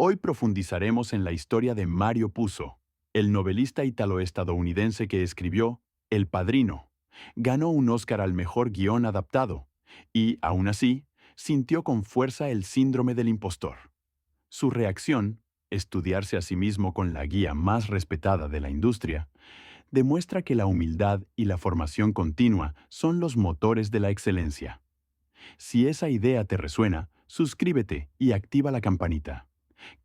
Hoy profundizaremos en la historia de Mario Puzo, el novelista italo-estadounidense que escribió El Padrino. Ganó un Oscar al mejor guión adaptado y, aún así, sintió con fuerza el síndrome del impostor. Su reacción, estudiarse a sí mismo con la guía más respetada de la industria, demuestra que la humildad y la formación continua son los motores de la excelencia. Si esa idea te resuena, suscríbete y activa la campanita.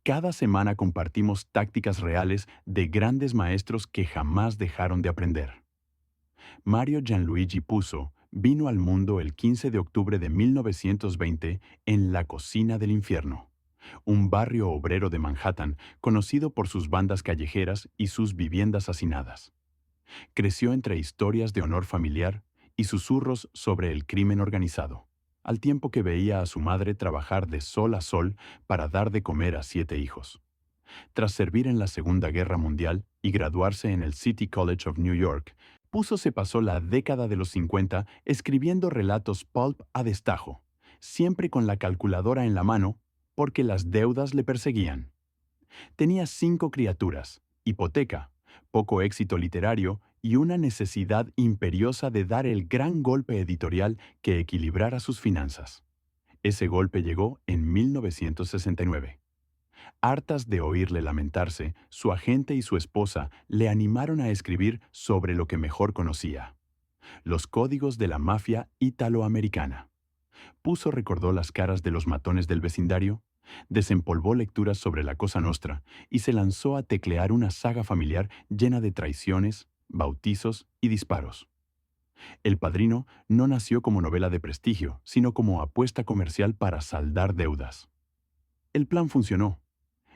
Cada semana compartimos tácticas reales de grandes maestros que jamás dejaron de aprender. Mario Gianluigi Puzo vino al mundo el 15 de octubre de 1920 en La Cocina del Infierno, un barrio obrero de Manhattan conocido por sus bandas callejeras y sus viviendas hacinadas. Creció entre historias de honor familiar y susurros sobre el crimen organizado, al tiempo que veía a su madre trabajar de sol a sol para dar de comer a 7 hijos. Tras servir en la Segunda Guerra Mundial y graduarse en el City College of New York, Puzo se pasó la década de los 50 escribiendo relatos pulp a destajo, siempre con la calculadora en la mano, porque las deudas le perseguían. Tenía 5 criaturas, hipoteca, poco éxito literario y una necesidad imperiosa de dar el gran golpe editorial que equilibrara sus finanzas. Ese golpe llegó en 1969. Hartas de oírle lamentarse, su agente y su esposa le animaron a escribir sobre lo que mejor conocía: los códigos de la mafia italoamericana. Puzo recordó las caras de los matones del vecindario, desempolvó lecturas sobre la Cosa Nostra y se lanzó a teclear una saga familiar llena de traiciones, bautizos y disparos. El Padrino no nació como novela de prestigio, sino como apuesta comercial para saldar deudas. El plan funcionó.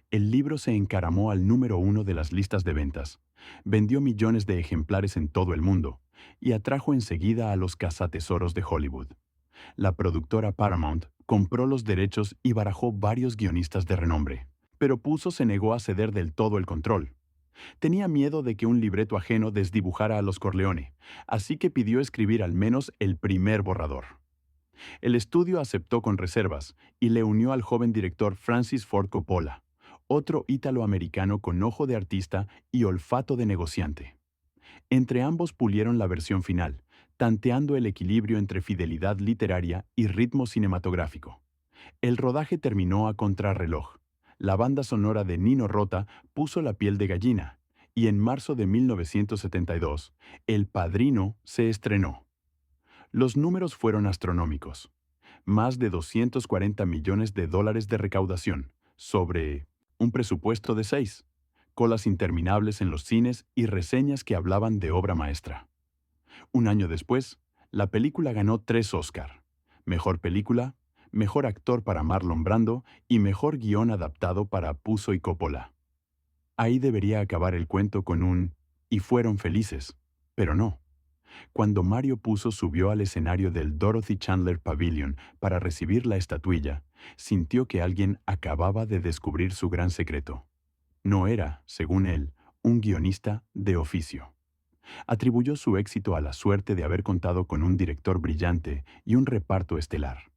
El libro se encaramó al número 1 de las listas de ventas, vendió millones de ejemplares en todo el mundo y atrajo enseguida a los cazatesoros de Hollywood. La productora Paramount compró los derechos y barajó varios guionistas de renombre, pero Puzo se negó a ceder del todo el control. Tenía miedo de que un libreto ajeno desdibujara a los Corleone, así que pidió escribir al menos el primer borrador. El estudio aceptó con reservas y le unió al joven director Francis Ford Coppola, otro ítalo-americano con ojo de artista y olfato de negociante. Entre ambos pulieron la versión final, tanteando el equilibrio entre fidelidad literaria y ritmo cinematográfico. El rodaje terminó a contrarreloj. La banda sonora de Nino Rota puso la piel de gallina, y en marzo de 1972, El Padrino se estrenó. Los números fueron astronómicos. Más de 240 millones de dólares de recaudación, sobre un presupuesto de 6, colas interminables en los cines y reseñas que hablaban de obra maestra. Un año después, la película ganó 3 Oscar: Mejor Película, Mejor Actor para Marlon Brando y Mejor Guión Adaptado para Puzo y Coppola. Ahí debería acabar el cuento con un "y fueron felices", pero no. Cuando Mario Puzo subió al escenario del Dorothy Chandler Pavilion para recibir la estatuilla, sintió que alguien acababa de descubrir su gran secreto. No era, según él, un guionista de oficio. Atribuyó su éxito a la suerte de haber contado con un director brillante y un reparto estelar.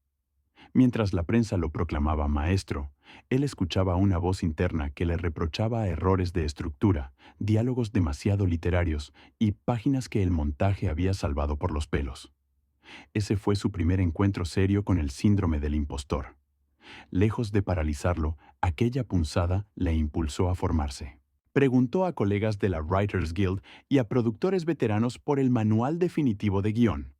Mientras la prensa lo proclamaba maestro, él escuchaba una voz interna que le reprochaba errores de estructura, diálogos demasiado literarios y páginas que el montaje había salvado por los pelos. Ese fue su primer encuentro serio con el síndrome del impostor. Lejos de paralizarlo, aquella punzada le impulsó a formarse. Preguntó a colegas de la Writers Guild y a productores veteranos por el manual definitivo de guión.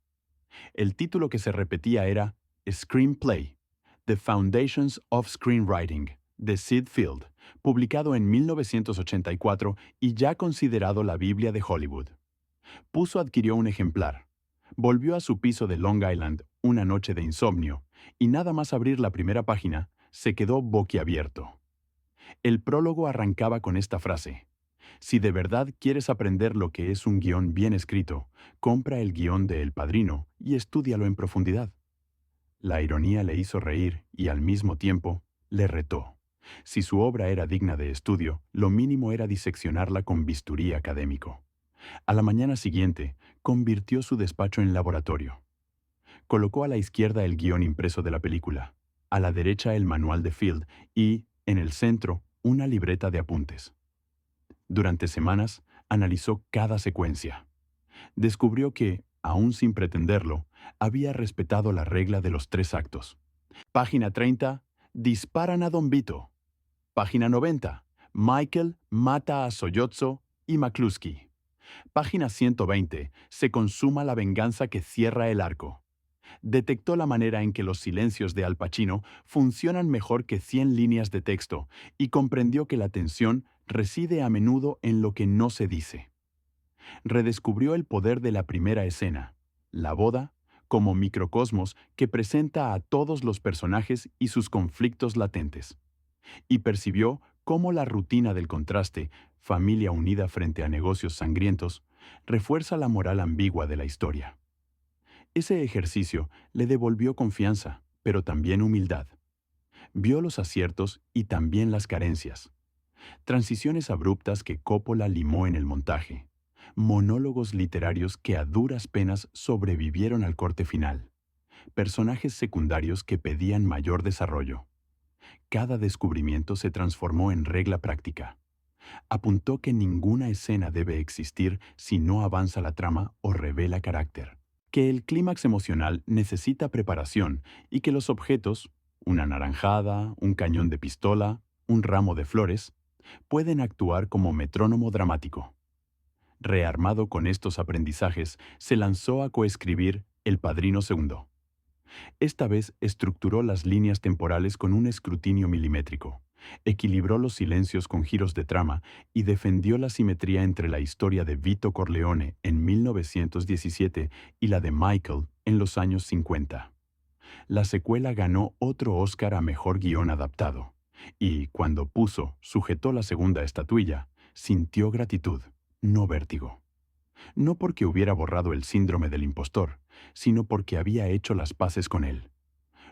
El título que se repetía era Screenplay: The Foundations of Screenwriting, de Sid Field, publicado en 1984 y ya considerado la Biblia de Hollywood. Puzo adquirió un ejemplar. Volvió a su piso de Long Island una noche de insomnio y nada más abrir la primera página, se quedó boquiabierto. El prólogo arrancaba con esta frase: si de verdad quieres aprender lo que es un guión bien escrito, compra el guión de El Padrino y estúdialo en profundidad. La ironía le hizo reír y, al mismo tiempo, le retó. Si su obra era digna de estudio, lo mínimo era diseccionarla con bisturí académico. A la mañana siguiente, convirtió su despacho en laboratorio. Colocó a la izquierda el guión impreso de la película, a la derecha el manual de Field y, En el centro, una libreta de apuntes. Durante semanas, analizó cada secuencia. Descubrió que, aún sin pretenderlo, había respetado la regla de los 3 actos. Página 30. Disparan a Don Vito. Página 90. Michael mata a Sollozzo y McCluskey. Página 120. Se consuma la venganza que cierra el arco. Detectó la manera en que los silencios de Al Pacino funcionan mejor que 100 líneas de texto y comprendió que la tensión reside a menudo en lo que no se dice. Redescubrió el poder de la primera escena, la boda, como microcosmos que presenta a todos los personajes y sus conflictos latentes. Y percibió cómo la rutina del contraste, familia unida frente a negocios sangrientos, refuerza la moral ambigua de la historia. Ese ejercicio le devolvió confianza, pero también humildad. Vio los aciertos y también las carencias. Transiciones abruptas que Coppola limó en el montaje. Monólogos literarios que a duras penas sobrevivieron al corte final. Personajes secundarios que pedían mayor desarrollo. Cada descubrimiento se transformó en regla práctica. Apuntó que ninguna escena debe existir si no avanza la trama o revela carácter. Que el clímax emocional necesita preparación y que los objetos, una naranjada, un cañón de pistola, un ramo de flores, pueden actuar como metrónomo dramático. Rearmado con estos aprendizajes, se lanzó a coescribir El Padrino II. Esta vez estructuró las líneas temporales con un escrutinio milimétrico, equilibró los silencios con giros de trama y defendió la simetría entre la historia de Vito Corleone en 1917 y la de Michael en los años 50. La secuela ganó otro Oscar a Mejor Guión Adaptado, y cuando Puzo sujetó la segunda estatuilla, sintió gratitud, no vértigo. No porque hubiera borrado el síndrome del impostor, sino porque había hecho las paces con él.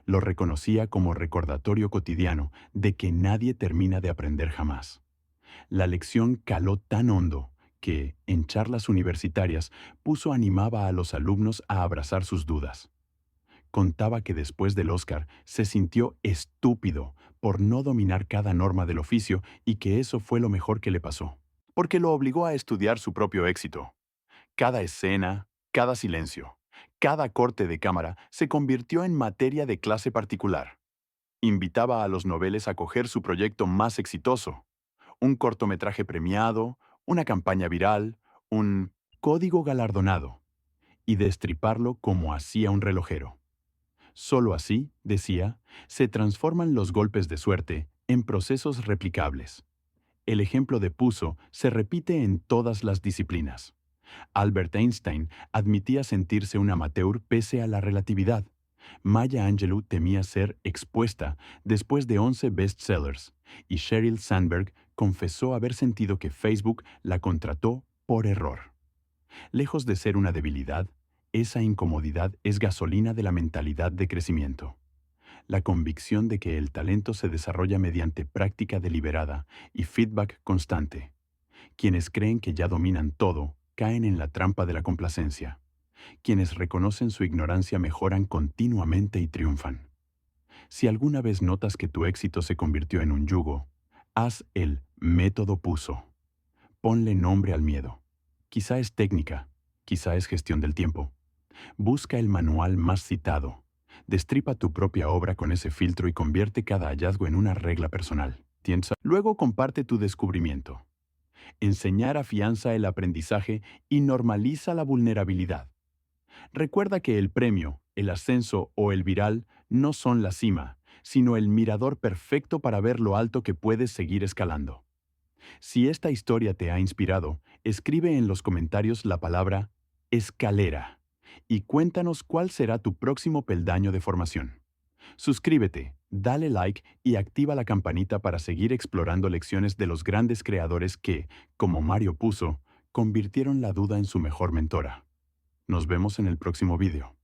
Lo reconocía como recordatorio cotidiano de que nadie termina de aprender jamás. La lección caló tan hondo que, en charlas universitarias, Puzo animaba a los alumnos a abrazar sus dudas. Contaba que después del Oscar se sintió estúpido por no dominar cada norma del oficio y que eso fue lo mejor que le pasó, porque lo obligó a estudiar su propio éxito. Cada escena, cada silencio, cada corte de cámara se convirtió en materia de clase particular. Invitaba a los noveles a coger su proyecto más exitoso, un cortometraje premiado, una campaña viral, un código galardonado, y destriparlo como hacía un relojero. Solo así, decía, se transforman los golpes de suerte en procesos replicables. El ejemplo de Puzo se repite en todas las disciplinas. Albert Einstein admitía sentirse un amateur pese a la relatividad. Maya Angelou temía ser expuesta después de 11 bestsellers, y Sheryl Sandberg confesó haber sentido que Facebook la contrató por error. Lejos de ser una debilidad, esa incomodidad es gasolina de la mentalidad de crecimiento. La convicción de que el talento se desarrolla mediante práctica deliberada y feedback constante. Quienes creen que ya dominan todo, caen en la trampa de la complacencia. Quienes reconocen su ignorancia mejoran continuamente y triunfan. Si alguna vez notas que tu éxito se convirtió en un yugo, haz el método Puzo. Ponle nombre al miedo. Quizá es técnica, quizá es gestión del tiempo. Busca el manual más citado. Destripa tu propia obra con ese filtro y convierte cada hallazgo en una regla personal. Luego comparte tu descubrimiento. Enseñar afianza el aprendizaje y normaliza la vulnerabilidad. Recuerda que el premio, el ascenso o el viral no son la cima, sino el mirador perfecto para ver lo alto que puedes seguir escalando. Si esta historia te ha inspirado, escribe en los comentarios la palabra escalera y cuéntanos cuál será tu próximo peldaño de formación. Suscríbete, dale like y activa la campanita para seguir explorando lecciones de los grandes creadores que, como Mario Puzo, convirtieron la duda en su mejor mentora. Nos vemos en el próximo video.